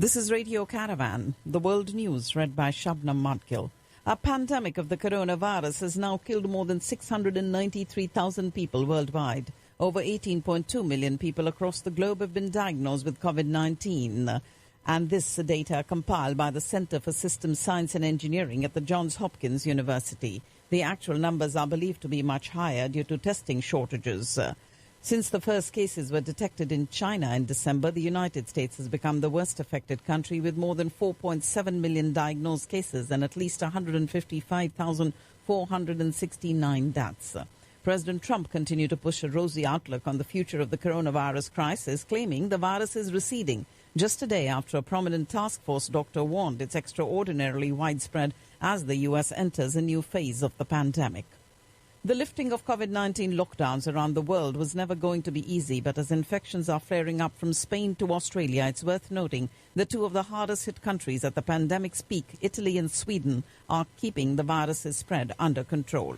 This is Radio Caravan, the world news read by Shabnam Modgil. A pandemic of the coronavirus has now killed more than 693,000 people worldwide. Over 18.2 million people across the globe have been diagnosed with COVID-19. And this data compiled by the Center for Systems Science and Engineering at the Johns Hopkins University. The actual numbers are believed to be much higher due to testing shortages. Since the first cases were detected in China in December, the United States has become the worst affected country with more than 4.7 million diagnosed cases and at least 155,469 deaths. President Trump continued to push a rosy outlook on the future of the coronavirus crisis, claiming the virus is receding. Just a day after a prominent task force doctor warned it's extraordinarily widespread as the U.S. enters a new phase of the pandemic. The lifting of COVID-19 lockdowns around the world was never going to be easy, but as infections are flaring up from Spain to Australia, it's worth noting that two of the hardest hit countries at the pandemic's peak, Italy and Sweden, are keeping the virus's spread under control.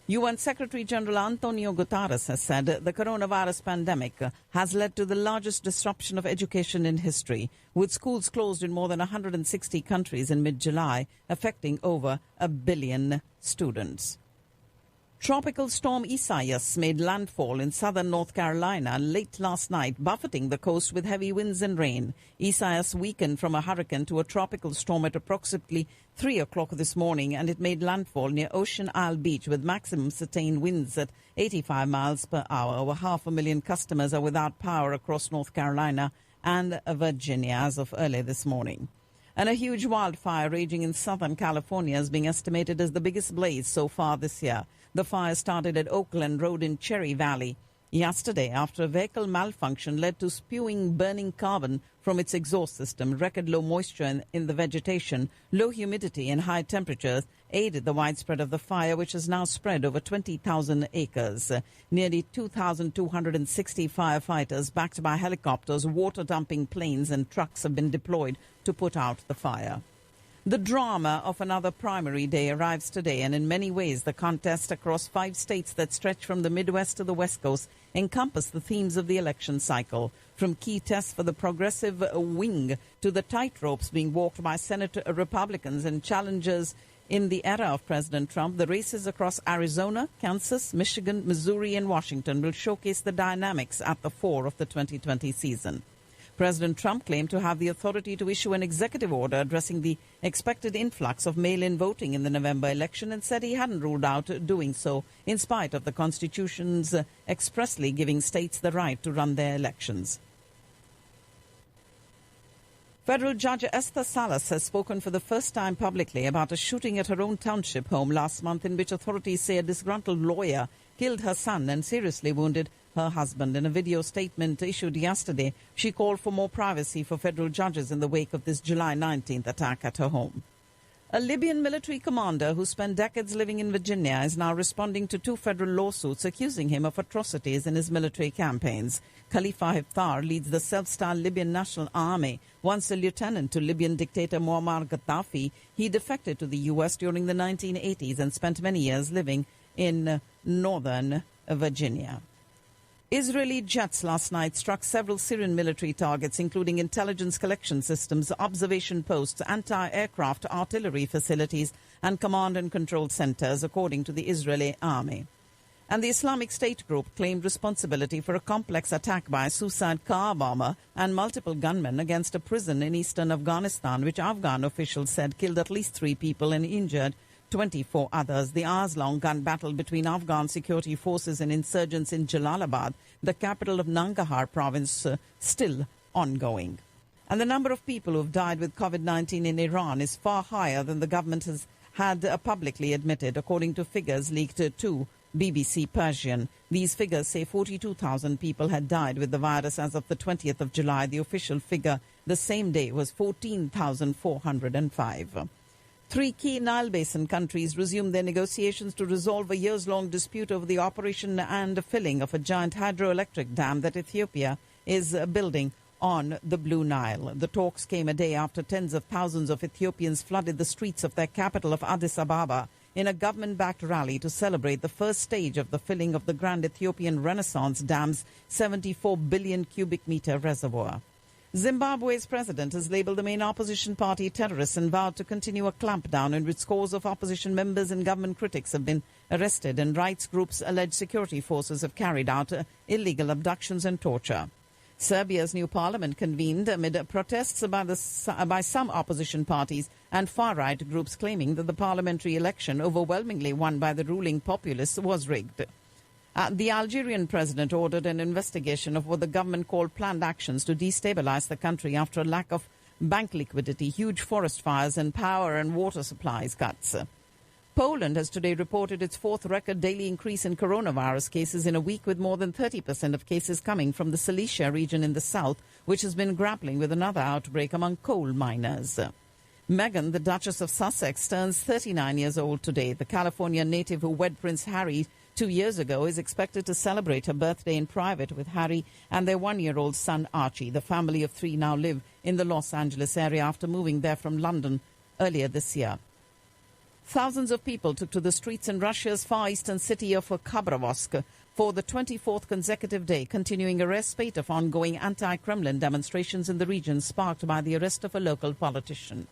UN Secretary-General Antonio Guterres has said the coronavirus pandemic has led to the largest disruption of education in history, with schools closed in more than 160 countries in mid-July, affecting over 1 billion students. Tropical storm Isaias made landfall in southern North Carolina late last night, buffeting the coast with heavy winds and rain. Isaias weakened from a hurricane to a tropical storm at approximately 3 o'clock this morning, and it made landfall near Ocean Isle Beach with maximum sustained winds at 85 miles per hour. Over 500,000 customers are without power across North Carolina and Virginia as of early this morning. And a huge wildfire raging in Southern California is being estimated as the biggest blaze so far this year. The fire started at Oakland Road in Cherry Valley yesterday after a vehicle malfunction led to spewing burning carbon from its exhaust system. Record low moisture in the vegetation, low humidity and high temperatures aided the widespread of the fire, which has now spread over 20,000 acres. Nearly 2,260 firefighters backed by helicopters, water-dumping planes and trucks have been deployed to put out the fire. The drama of another primary day arrives today, and in many ways the contest across 5 states that stretch from the Midwest to the West Coast encompass the themes of the election cycle, from key tests for the progressive wing to the tightropes being walked by Senate Republicans and challengers in the era of President Trump. The races across Arizona, Kansas, Michigan, Missouri and Washington will showcase the dynamics at the fore of the 2020 season. President Trump claimed to have the authority to issue an executive order addressing the expected influx of mail-in voting in the November election and said he hadn't ruled out doing so in spite of the Constitution's expressly giving states the right to run their elections. Federal Judge Esther Salas has spoken for the first time publicly about a shooting at her own township home last month in which authorities say a disgruntled lawyer killed her son and seriously wounded her husband. In a video statement issued yesterday, she called for more privacy for federal judges in the wake of this July 19th attack at her home. A Libyan military commander who spent decades living in Virginia is now responding to 2 federal lawsuits accusing him of atrocities in his military campaigns. Khalifa Haftar leads the self-styled Libyan National Army. Once a lieutenant to Libyan dictator Muammar Gaddafi, he defected to the U.S. during the 1980s and spent many years living in northern Virginia. Israeli jets last night struck several Syrian military targets, including intelligence collection systems, observation posts, anti-aircraft artillery facilities, and command and control centers, according to the Israeli army. And the Islamic State group claimed responsibility for a complex attack by a suicide car bomber and multiple gunmen against a prison in eastern Afghanistan, which Afghan officials said killed at least 3 people and injured 24 others. The hours-long gun battle between Afghan security forces and insurgents in Jalalabad, the capital of Nangarhar province, still ongoing. And the number of people who have died with COVID-19 in Iran is far higher than the government has had publicly admitted, according to figures leaked to BBC Persian. These figures say 42,000 people had died with the virus as of the 20th of July. The official figure the same day was 14,405. 3 key Nile Basin countries resumed their negotiations to resolve a years-long dispute over the operation and filling of a giant hydroelectric dam that Ethiopia is building on the Blue Nile. The talks came a day after tens of thousands of Ethiopians flooded the streets of their capital of Addis Ababa in a government-backed rally to celebrate the first stage of the filling of the Grand Ethiopian Renaissance Dam's 74 billion cubic meter reservoir. Zimbabwe's president has labelled the main opposition party terrorists and vowed to continue a clampdown in which scores of opposition members and government critics have been arrested, and rights groups allege security forces have carried out illegal abductions and torture. Serbia's new parliament convened amid protests by some opposition parties and far-right groups claiming that the parliamentary election, overwhelmingly won by the ruling populists, was rigged. The Algerian president ordered an investigation of what the government called planned actions to destabilize the country after a lack of bank liquidity, huge forest fires and power and water supplies cuts. Poland has today reported its fourth record daily increase in coronavirus cases in a week, with more than 30% of cases coming from the Silesia region in the south, which has been grappling with another outbreak among coal miners. Meghan, the Duchess of Sussex, turns 39 years old today. The California native who wed Prince Harry 2 years ago is expected to celebrate her birthday in private with Harry and their one-year-old son Archie. The family of three now live in the Los Angeles area after moving there from London earlier this year. Thousands of people took to the streets in Russia's far eastern city of Khabarovsk for the 24th consecutive day, continuing a rare spate of ongoing anti-Kremlin demonstrations in the region sparked by the arrest of a local politician.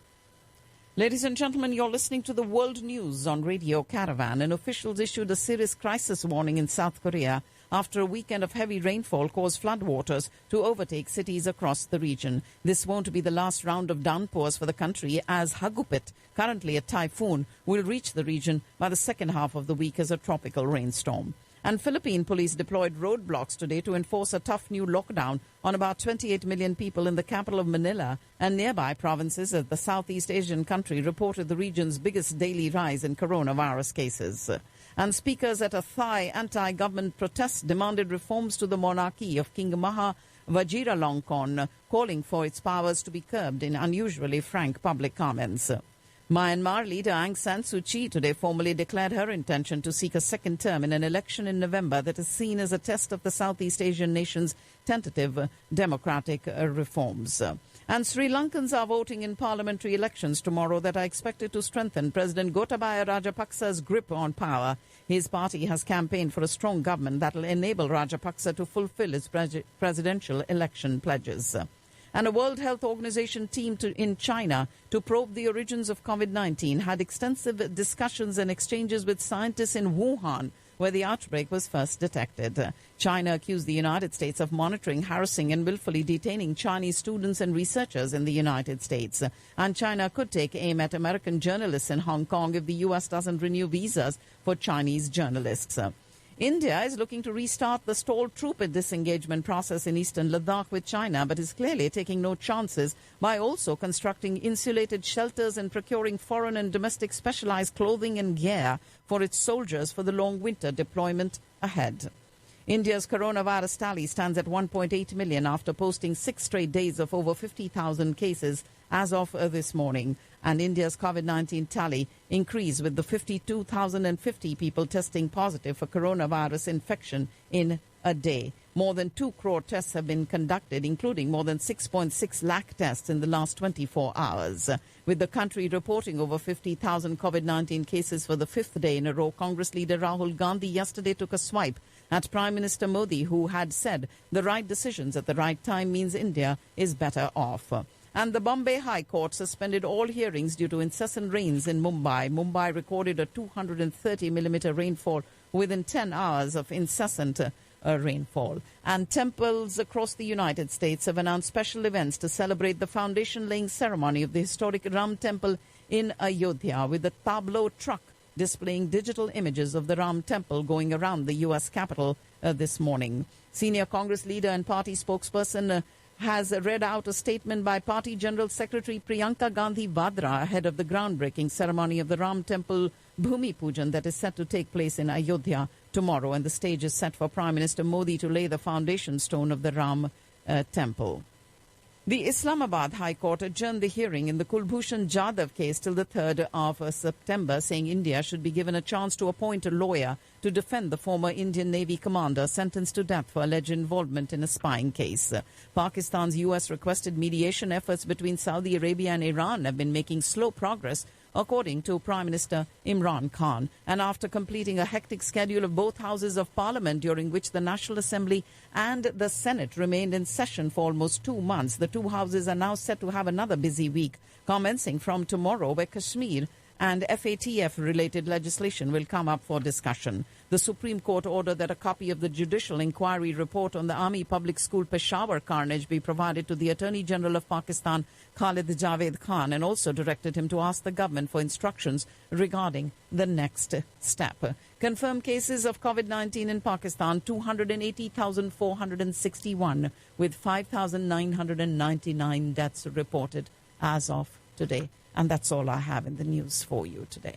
Ladies and gentlemen, you're listening to the World News on Radio Caravan, and officials issued a serious crisis warning in South Korea after a weekend of heavy rainfall caused floodwaters to overtake cities across the region. This won't be the last round of downpours for the country, as Hagupit, currently a typhoon, will reach the region by the second half of the week as a tropical rainstorm. And Philippine police deployed roadblocks today to enforce a tough new lockdown on about 28 million people in the capital of Manila and nearby provinces, as the Southeast Asian country reported the region's biggest daily rise in coronavirus cases. And speakers at a Thai anti-government protest demanded reforms to the monarchy of King Maha Vajiralongkorn, calling for its powers to be curbed in unusually frank public comments. Myanmar leader Aung San Suu Kyi today formally declared her intention to seek a second term in an election in November that is seen as a test of the Southeast Asian nation's tentative democratic reforms. And Sri Lankans are voting in parliamentary elections tomorrow that are expected to strengthen President Gotabaya Rajapaksa's grip on power. His party has campaigned for a strong government that will enable Rajapaksa to fulfill its presidential election pledges. And a World Health Organization team in China to probe the origins of COVID-19 had extensive discussions and exchanges with scientists in Wuhan, where the outbreak was first detected. China accused the United States of monitoring, harassing and willfully detaining Chinese students and researchers in the United States. And China could take aim at American journalists in Hong Kong if the U.S. doesn't renew visas for Chinese journalists. India is looking to restart the stalled troop disengagement process in eastern Ladakh with China, but is clearly taking no chances by also constructing insulated shelters and procuring foreign and domestic specialized clothing and gear for its soldiers for the long winter deployment ahead. India's coronavirus tally stands at 1.8 million after posting 6 straight days of over 50,000 cases as of this morning. And India's COVID-19 tally increased with the 52,050 people testing positive for coronavirus infection in a day. More than 2 crore tests have been conducted, including more than 6.6 lakh tests in the last 24 hours. With the country reporting over 50,000 COVID-19 cases for the 5th day in a row, Congress leader Rahul Gandhi yesterday took a swipe at Prime Minister Modi, who had said the right decisions at the right time means India is better off. And the Bombay High Court suspended all hearings due to incessant rains in Mumbai. Mumbai recorded a 230-millimeter rainfall within 10 hours of incessant rainfall. And temples across the United States have announced special events to celebrate the foundation-laying ceremony of the historic Ram Temple in Ayodhya, with a tableau truck displaying digital images of the Ram Temple going around the U.S. Capitol this morning. Senior Congress leader and party spokesperson has read out a statement by Party General Secretary Priyanka Gandhi Vadra ahead of the groundbreaking ceremony of the Ram Temple Bhumi Pujan that is set to take place in Ayodhya tomorrow, and the stage is set for Prime Minister Modi to lay the foundation stone of the Ram Temple. The Islamabad High Court adjourned the hearing in the Kulbhushan Jadhav case till the 3rd of September, saying India should be given a chance to appoint a lawyer to defend the former Indian Navy commander sentenced to death for alleged involvement in a spying case. Pakistan's U.S. requested mediation efforts between Saudi Arabia and Iran have been making slow progress according to Prime Minister Imran Khan. And after completing a hectic schedule of both houses of parliament, during which the National Assembly and the Senate remained in session for almost 2 months, the two houses are now set to have another busy week, commencing from tomorrow, where Kashmir and FATF-related legislation will come up for discussion. The Supreme Court ordered that a copy of the Judicial Inquiry report on the Army Public School Peshawar carnage be provided to the Attorney General of Pakistan, Khalid Javaid Khan, and also directed him to ask the government for instructions regarding the next step. Confirmed cases of COVID-19 in Pakistan, 280,461, with 5,999 deaths reported as of today. And that's all I have in the news for you today.